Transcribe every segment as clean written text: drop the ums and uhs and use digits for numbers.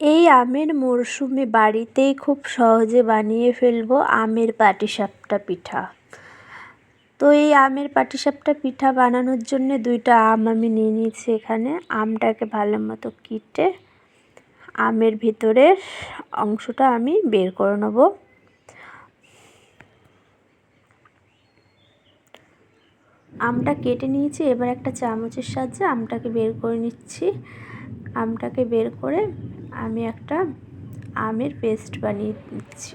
এই আমের মরশুমে বাড়িতেই খুব সহজে বানিয়ে ফেলবো আমের পাটিসাপটা পিঠা। তো এই আমের পাটিসাপটা পিঠা বানানোর জন্য 2টা আম আমি নিয়ে নিয়েছি এখানে। আমটাকে ভালো মতো কেটে আমের ভিতরের অংশটা আমি বের করে নেব। আমটা কেটে নিয়েছি, এবার একটা চামচের সাহায্যে আমটাকে বের করে নিচ্ছি। আমটাকে বের করে আমি একটা আমের পেস্ট বানিয়ে নিচ্ছি।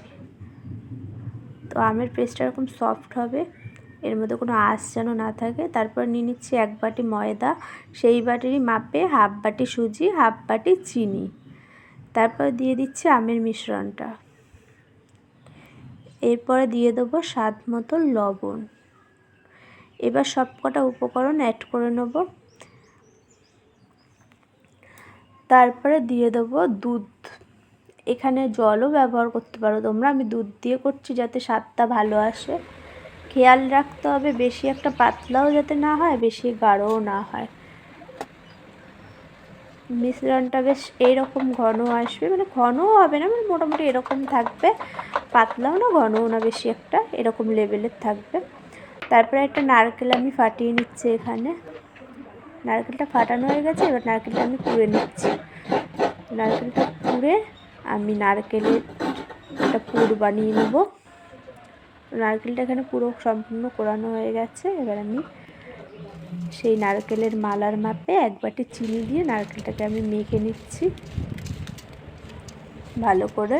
তো আমের পেস্টটা এরকম সফট হবে, এর মধ্যে কোনো আঁশ যেন না থাকে। তারপর নিয়ে নিচ্ছি 1 বাটি ময়দা, সেই বাটিরই মাপে হাফ বাটি সুজি, হাফ বাটি চিনি। তারপর দিয়ে দিচ্ছি আমের মিশ্রণটা। এরপরে দিয়ে দেবো স্বাদ মতো লবণ। এবার সবকটা উপকরণ অ্যাড করে নেব। তারপরে দিয়ে দেবো দুধ। এখানে জলও ব্যবহার করতে পারো তোমরা, আমি দুধ দিয়ে করছি যাতে স্বাদটা ভালো আসে। খেয়াল রাখতে হবে বেশি একটা পাতলাও যাতে না হয়, বেশি গাঢ়ও না হয়। মিশ্রণটা বেশ এইরকম ঘন আসবে, মানে ঘনও হবে না, মানে মোটামুটি এরকম থাকবে, পাতলাও না ঘনও না, বেশি একটা এরকম লেভেলের থাকবে। তারপরে একটা নারকেল আমি ফাটিয়ে নিচ্ছি এখানে। নারকেলটা ফাটানো হয়ে গেছে, এবার নারকেলটা আমি পুড়ে নিচ্ছি। নারকেলটা পুড়ে আমি নারকেলের একটা পুর বানিয়ে নেব। নারকেলটা এখানে পুরো সম্পূর্ণ কোরানো হয়ে গেছে। এবার আমি সেই নারকেলের মালার মাপে 1 বাটি চিনি দিয়ে নারকেলটাকে আমি মেখে নিচ্ছি ভালো করে।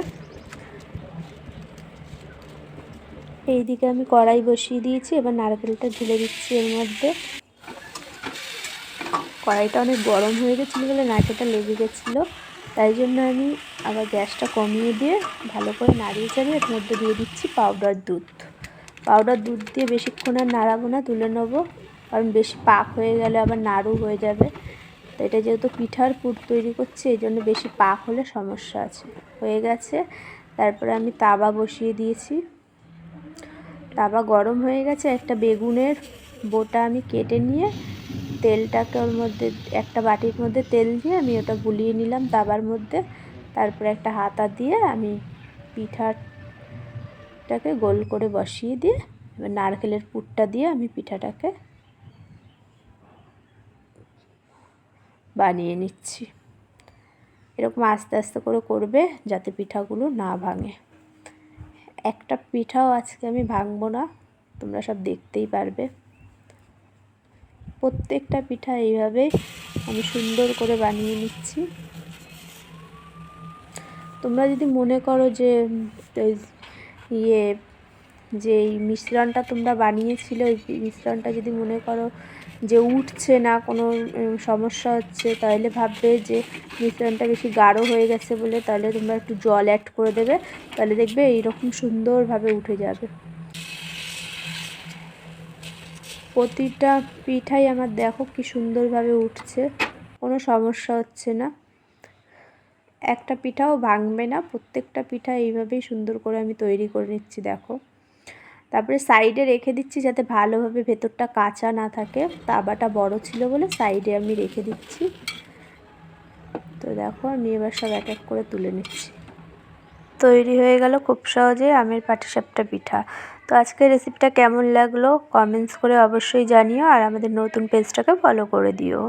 এইদিকে আমি কড়াই বসিয়ে দিয়েছি, এবার নারকেলটা ঢেলে দিচ্ছি এর মধ্যে। কড়াইটা অনেক গরম হয়ে গেছিলো বলে নারকেলটা লেগে গেছিলো, তাই জন্য আমি আবার গ্যাসটা কমিয়ে দিয়ে ভালো করে নাড়িয়ে চাড়িয়ে এর মধ্যে দিয়ে দিচ্ছি পাউডার দুধ। পাউডার দুধ দিয়ে বেশিক্ষণ আর নাড়াবো না, তুলে নেবো, কারণ বেশি পাক হয়ে গেলে আবার নাড়ু হয়ে যাবে। তো এটা যেহেতু পিঠার পুর তৈরি করছি, এই জন্য বেশি পাক হলে সমস্যা আছে। হয়ে গেছে। তারপরে আমি তাওয়া বসিয়ে দিয়েছি। তাওয়া গরম হয়ে গেছে। একটা বেগুনের বোটা আমি কেটে নিয়ে তেলটাকে ওর মধ্যে একটা বাটির মধ্যে তেল দিয়ে আমি ওটা গুলিয়ে নিলাম তাওয়ার মধ্যে। তারপরে একটা হাতা দিয়ে আমি পিঠাটাকে গোল করে বসিয়ে দিয়ে এবার নারকেলের পুরটা দিয়ে আমি পিঠাটাকে বানিয়ে নিচ্ছি। এরকম আস্তে আস্তে করে করবে যাতে পিঠাগুলো না ভাঙে। একটা পিঠাও আজকে আমি ভাঙবো না, তোমরা সব দেখতেই পারবে। প্রত্যেকটা পিঠা এইভাবে আমি সুন্দর করে বানিয়ে নিচ্ছি। তোমরা যদি মনে করো যে যে এই মিশ্রণটা তোমরা বানিয়েছিলে, ওই মিশ্রণটা যদি মনে করো যে উঠছে না, কোনো সমস্যা হচ্ছে, তাহলে ভাববে যে মিশ্রণটা বেশি গাঢ় হয়ে গেছে বলে, তাহলে তোমরা একটু জল অ্যাড করে দেবে, তাহলে দেখবে এইরকম সুন্দরভাবে উঠে যাবে। প্রতিটা পিঠাই আমার দেখো কি সুন্দরভাবে উঠছে, কোনো সমস্যা হচ্ছে না, একটা পিঠাও ভাঙবে না। প্রত্যেকটা পিঠা এইভাবেই সুন্দর করে আমি তৈরি করে নিচ্ছি দেখো। তারপরে সাইডে রেখে দিচ্ছি যাতে ভালোভাবে ভেতরটা কাঁচা না থাকে। তাওয়াটা বড় ছিল বলে সাইডে আমি রেখে দিচ্ছি। তো দেখো আমি এবার সব এক এক করে তুলে নিচ্ছি। তৈরি হয়ে গেল খুব সহজে আমের পাটিসাপটা পিঠা। তো আজকের রেসিপিটা কেমন লাগলো কমেন্টস করে অবশ্যই জানিও, আর আমাদের নতুন পেজটাকে ফলো করে দিও।